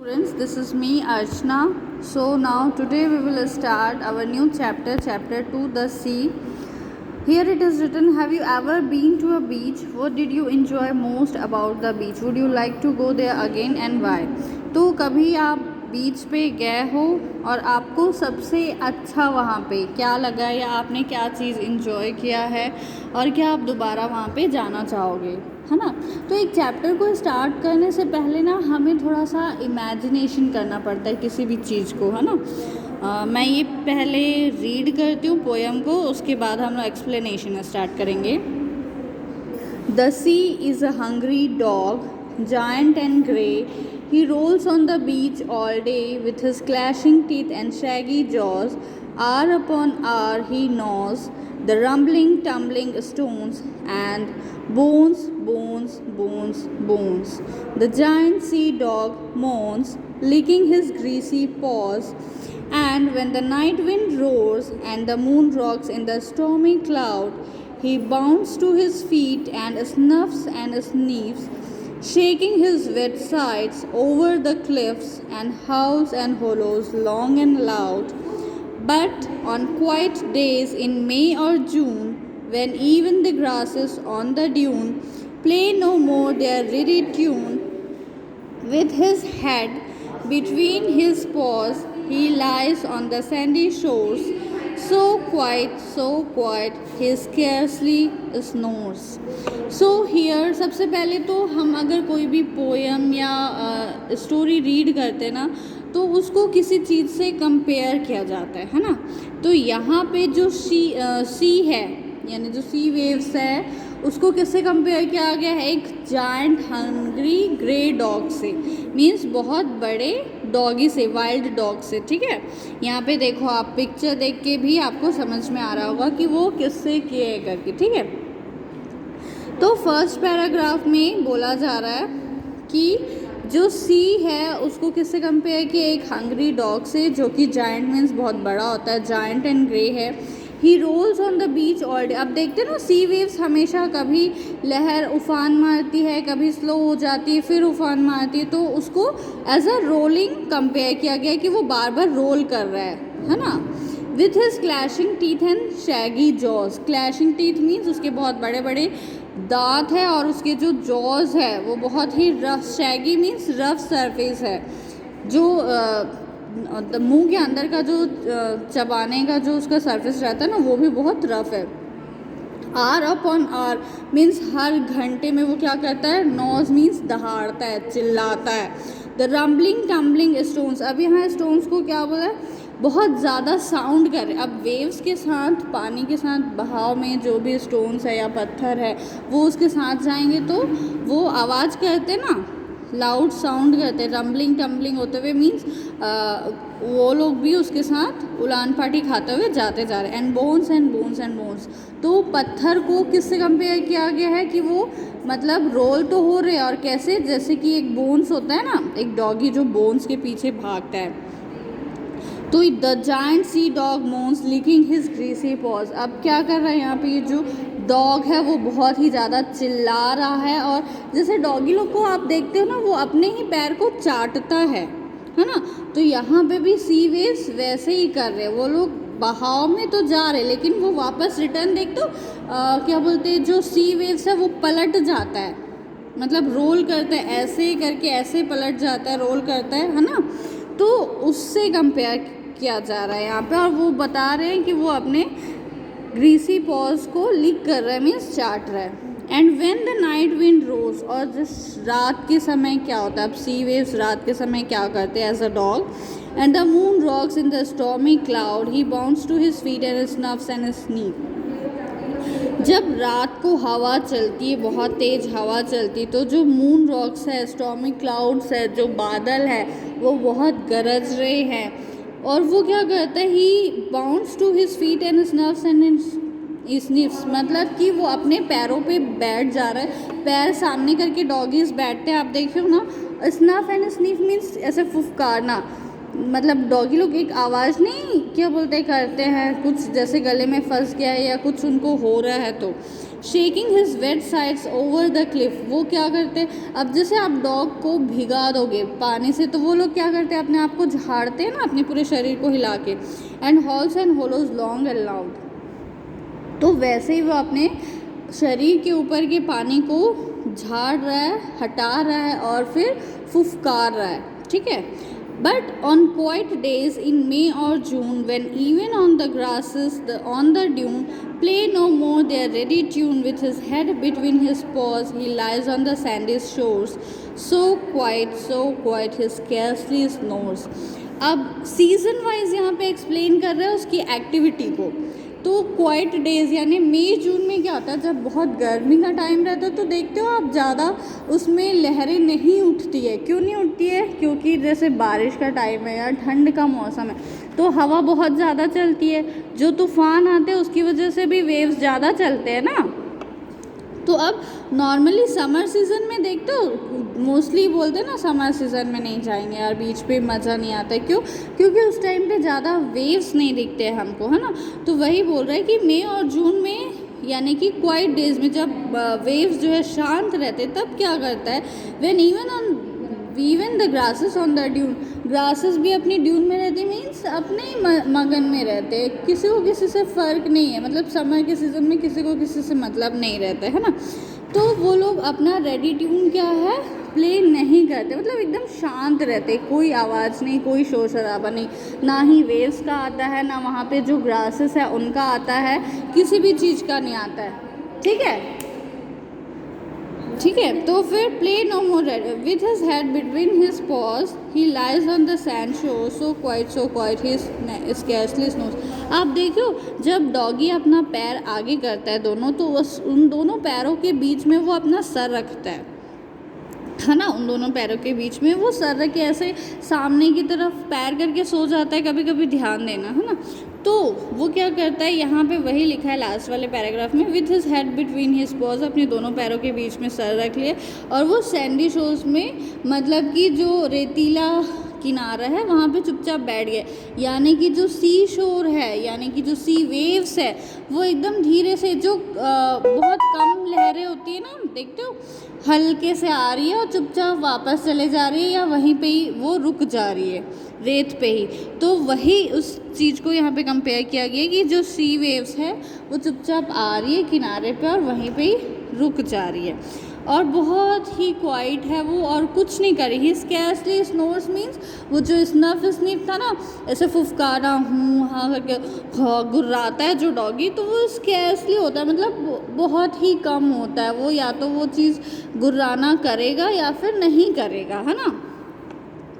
Students, this is me Archana. So now today we will start our new chapter, chapter 2, the sea. Here it is written, have you ever been to a beach? What did you enjoy most about the beach? Would you like to go there again and why? तो कभी आप बीच पे गए हो और आपको सबसे अच्छा वहाँ पे क्या लगा या आपने क्या चीज़ एंजॉय किया है और क्या आप दोबारा वहाँ पे जाना चाहोगे, है ना। तो एक चैप्टर को स्टार्ट करने से पहले ना हमें थोड़ा सा इमेजिनेशन करना पड़ता है किसी भी चीज़ को, है ना। मैं ये पहले रीड करती हूँ पोएम को, उसके बाद हम लोग एक्सप्लेनेशन स्टार्ट करेंगे। The sea is a hungry dog, giant and grey. He rolls on the beach all day with his clashing teeth and shaggy jaws. Hour upon hour he gnaws the rumbling, tumbling stones and bones, bones, bones, bones. The giant sea dog moans, licking his greasy paws. And when the night wind roars and the moon rocks in the stormy cloud, he bounds to his feet and snuffs and sniffs, shaking his wet sides over the cliffs and howls and hollows long and loud. But on quiet days in May or June, when even the grasses on the dune play no more their reedy tune, with his head between his paws, he lies on the sandy shores, so quiet, he scarcely snores. So here सबसे पहले तो हम अगर कोई भी poem या story read करते ना तो उसको किसी चीज़ से कंपेयर किया जाता है ना। तो यहाँ पे जो सी है यानी जो सी वेव्स है उसको किससे कंपेयर किया गया है, एक जायंट हंग्री ग्रे डॉग से, मीन्स बहुत बड़े डॉगी से, वाइल्ड डॉग से, ठीक है। यहाँ पे देखो आप पिक्चर देख के भी आपको समझ में आ रहा होगा कि वो किससे किए है करके, ठीक है। तो फर्स्ट पैराग्राफ में बोला जा रहा है कि जो सी है उसको किससे कंपेयर किया, एक हंग्री डॉग से जो कि जायंट मीन्स बहुत बड़ा होता है, जायंट एंड ग्रे है। He rolls on the beach all day. अब देखते हैं ना सी वेव्स हमेशा कभी लहर उफान मारती है, कभी स्लो हो जाती है, फिर उफान मारती है, तो उसको एज अ रोलिंग कंपेयर किया गया कि वो बार बार रोल कर रहा है ना। With his clashing teeth and Shaggy jaws. Clashing teeth means उसके बहुत बड़े बड़े दांत है और उसके जो जॉज है वो बहुत ही rough, shaggy means rough surface है, जो मुंह के अंदर का जो चबाने का जो उसका सरफेस रहता है ना वो भी बहुत रफ है। आर अपॉन आर मीन्स हर घंटे में वो क्या करता है, नॉज मीन्स दहाड़ता है, चिल्लाता है। द रम्बलिंग टम्बलिंग स्टोन्स, अब यहाँ स्टोन्स को क्या बोला है, बहुत ज़्यादा साउंड कर रहे। अब वेव्स के साथ, पानी के साथ बहाव में जो भी स्टोन्स है या पत्थर है वो उसके साथ जाएंगे तो वो आवाज़ करते ना, लाउड साउंड करते, रम्बलिंग टम्बलिंग होते हुए मीन्स वो लोग भी उसके साथ उलान पाटी खाते हुए जाते जा रहे हैं। And bones and bones and bones, तो पत्थर को किससे कंपेयर किया गया है कि वो मतलब रोल तो हो रहे हैं, और कैसे, जैसे कि एक बोन्स होता है ना, एक डॉगी जो बोन्स के पीछे भागता है। तो the giant sea dog moans licking his greasy paws. अब क्या कर रहा है यहाँ पे, ये जो डॉग है वो बहुत ही ज़्यादा चिल्ला रहा है, और जैसे डॉगी लोग को आप देखते हो ना वो अपने ही पैर को चाटता है ना। तो यहाँ पे भी सी वेव्स वैसे ही कर रहे हैं, वो लोग बहाव में तो जा रहे लेकिन वो वापस रिटर्न देख तो क्या बोलते हैं, जो सी वेव्स है वो पलट जाता है, मतलब रोल करता है, ऐसे करके ऐसे पलट जाता है, रोल करता है ना। तो उससे कंपेयर किया जा रहा है यहाँ पे, और वो बता रहे हैं कि वो अपने ग्रीसी पॉज को लिक कर रहा है, मीन्स चाट रहा है। And when the night wind rose, और जिस रात के समय क्या होता है, अब सी वेव्स रात के समय क्या करते हैं as a dog. And the moon rocks in the stormy cloud, he bounds to his feet and snuffs and sniff. जब रात को हवा चलती है, बहुत तेज़ हवा चलती है, तो जो मून रॉक्स है, स्टॉर्मी क्लाउड्स है, जो बादल है वो बहुत गरज रहे हैं, और वो क्या करता है, he bounds to his feet and snuffs and sniffs, मतलब कि वो अपने पैरों पे बैठ जा रहा है, पैर सामने करके डॉगीज बैठते हैं, आप देख रहे हो ना। स्नफ एंड स्निफ मीन्स ऐसे फुफकारना, मतलब डॉगी लोग एक आवाज़ नहीं क्या बोलते करते हैं, कुछ जैसे गले में फंस गया है या कुछ उनको हो रहा है तो shaking his weight sides over the Cliff. वो क्या करते हैं, अब जैसे आप डॉग को भिगा दोगे पानी से तो वो लोग क्या करते हैं, अपने आप को झाड़ते हैं ना अपने पूरे शरीर को हिला के। And halls and hollows long and loud, तो वैसे ही वो अपने शरीर के ऊपर के पानी को झाड़ रहा है, हटा रहा है और फिर फुफकार रहा है, ठीक है। But on quiet days in May or June, when even on the grasses, on the dune, play no more their ready tune, with his head between his paws, he lies on the sandy shores, so quiet, he scarcely snores. अब season wise यहाँ पे explain कर रहे हैं उसकी activity को। तो quite days यानी मई जून में क्या होता है, जब बहुत गर्मी का टाइम रहता है तो देखते हो आप ज़्यादा उसमें लहरें नहीं उठती है। क्यों नहीं उठती है, क्योंकि जैसे बारिश का टाइम है या ठंड का मौसम है तो हवा बहुत ज़्यादा चलती है, जो तूफ़ान आते हैं उसकी वजह से भी वेव्स ज़्यादा चलते हैं ना। तो अब नॉर्मली समर सीज़न में देखते हो मोस्टली बोलते हैं ना समर सीज़न में नहीं जाएंगे यार बीच पे, मज़ा नहीं आता है। क्यों, क्योंकि उस टाइम पे ज़्यादा वेव्स नहीं दिखते हैं हमको, है ना। तो वही बोल रहा है कि मई और जून में यानी कि क्वाइट डेज में जब वेव्स जो है शांत रहते तब क्या करता है, when even the grasses on the dune, grasses भी अपनी ड्यून में रहते मीन्स अपने ही मगन में रहते हैं, किसी को किसी से फ़र्क नहीं है, मतलब समर के सीज़न में किसी को किसी से मतलब नहीं रहता है ना। तो वो लोग अपना रेडी ट्यून क्या है प्ले नहीं करते, मतलब एकदम शांत रहते, कोई आवाज़ नहीं, कोई शोर शराबा नहीं, ना ही वेव्स का आता है ना वहाँ पे जो ग्रासेस है उनका आता है, किसी भी चीज़ का नहीं आता है, ठीक है। ठीक है, तो फिर play no more with his head between his paws, he lies on the sand shore, so quiet he scarcely snores. आप देखो जब डॉगी अपना पैर आगे करता है दोनों, तो उन दोनों पैरों के बीच में वो अपना सर रखता है ना, उन दोनों पैरों के बीच में वो सर रख के ऐसे सामने की तरफ पैर करके सो जाता है, कभी कभी ध्यान देना, है ना। तो वो क्या करता है, यहाँ पे वही लिखा है लास्ट वाले पैराग्राफ में, with his head between his pause, अपने दोनों पैरों के बीच में सर रख लिए और वो सैंडी शोर्स में, मतलब कि जो रेतीला किनारा है वहाँ पे चुपचाप बैठ गए। यानी कि जो सी शोर है यानी कि जो सी वेव्स है वो एकदम धीरे से, जो बहुत कम लहरें होती है ना, देखते हो हल्के से आ रही है और चुपचाप वापस चले जा रही है या वहीं पे ही वो रुक जा रही है रेत पे ही। तो वही उस चीज़ को यहाँ पे कंपेयर किया गया कि जो सी वेव्स है वो चुपचाप आ रही है किनारे पे और वहीं पे ही रुक जा रही है और बहुत ही क्वाइट है वो और कुछ नहीं कर रही। स्कैर्सली स्नोर्स मीन्स वो जो स्निफ था ना, ऐसे फुफकारा हूँ हाँ करके गुर्राता है जो डॉगी, तो वो स्कैर्सली होता है, मतलब बहुत ही कम होता है वो, या तो वो चीज़ गुर्राना करेगा या फिर नहीं करेगा, है ना।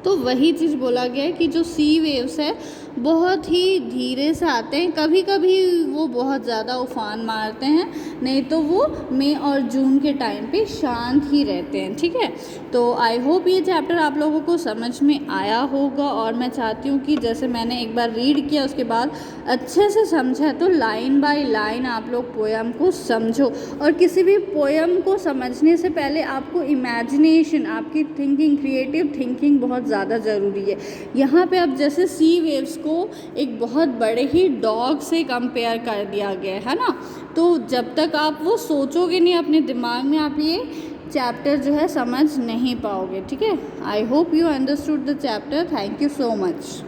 तो वही चीज़ बोला गया है कि जो सी वेव्स है बहुत ही धीरे से आते हैं, कभी कभी वो बहुत ज़्यादा उफान मारते हैं, नहीं तो वो मई और जून के टाइम पे शांत ही रहते हैं, ठीक है। तो आई होप ये चैप्टर आप लोगों को समझ में आया होगा और मैं चाहती हूँ कि जैसे मैंने एक बार रीड किया उसके बाद अच्छे से समझा, तो लाइन बाय लाइन आप लोग पोएम को समझो। और किसी भी पोएम को समझने से पहले आपको इमेजिनेशन, आपकी थिंकिंग, क्रिएटिव थिंकिंग बहुत ज़्यादा ज़रूरी है। यहाँ पे अब जैसे सी वेव्स को एक बहुत बड़े ही डॉग से कंपेयर कर दिया गया है ना, तो जब तक आप वो सोचोगे नहीं अपने दिमाग में, आप ये चैप्टर जो है समझ नहीं पाओगे, ठीक है। I hope you understood the chapter. Thank you so much.